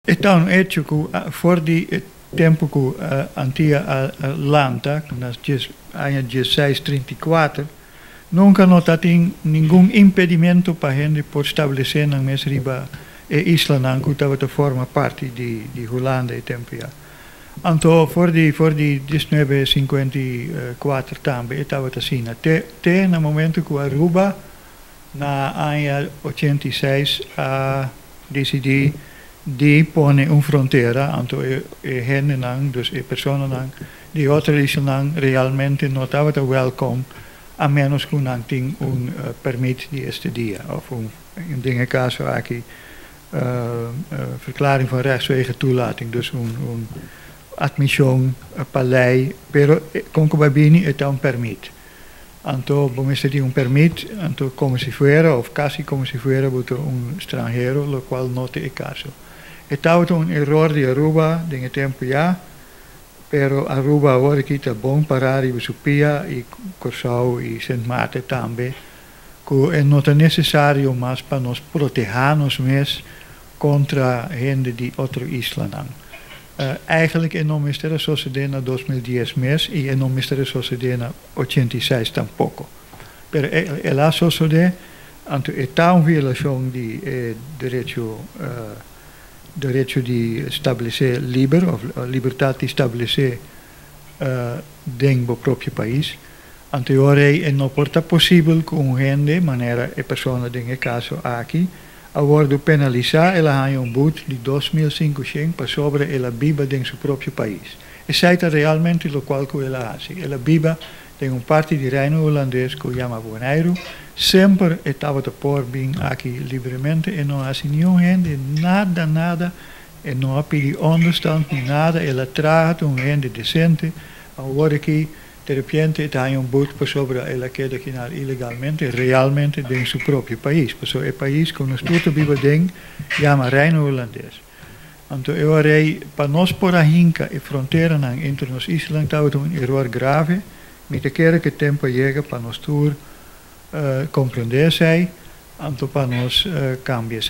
Então, um hecho que for de tempo que antia Atlanta, nas anos 1634, nunca não tem nenhum impedimento para a gente por estabelecer na mesma riba isla que estava a formar parte de Holanda e tempo já. Então, for de 1954 também estava assim, até no momento que Aruba na ano 86 decidi de pone fronteira, então gente não, dus pessoas não, de outra isla realmente não estava welcome, a menos que não tenha permit de estadia, of in caso aqui verklaring van rechtswege toelating, dus admission, palei, pero com que babini é permit. Então, vamos ter permit, então como se fuera, ou quase como se fuera, para estrangeiro, o qual não é caso. Estava erro de Aruba, de tempo já, pero Aruba agora aqui está bom parar e Supia e Corsau e Sint Maarten também, que não é necessário mais para nos protegermos mesmo contra gente de outra isla. Eigenlijk no Ministério sucedeu na 2010 mês e no Ministério sucedeu na 86 tampouco. Pero ela sucedeu, então está uma violação de direito de estabelecer livre, ou liberdade de estabelecer dentro do próprio país. Então, é não porta possível que gente, maneira a pessoa dentro caso aqui, agora penalizar, ela tem boete de 2.500 para sobre ela viva dentro do seu próprio país. E sai realmente o qual que ela faz. Ela viva em parte de reino holandês que chama Bonaire, sempre estava a por vir aqui livremente e não há nenhum gente, nada, e não há pedido onderstand, nem nada, ela traz gente decente, agora aqui, de repente, está boete para sobre ela queda aqui ilegalmente, realmente dentro do seu próprio país. Porque o país que nós todos vivemos dentro, chama reino holandês. Então, eu arei, para nós por a hinca e fronteira entre nós islas, estava erro grave, mas que tempo chega para nós compreender, então para nós cambiar.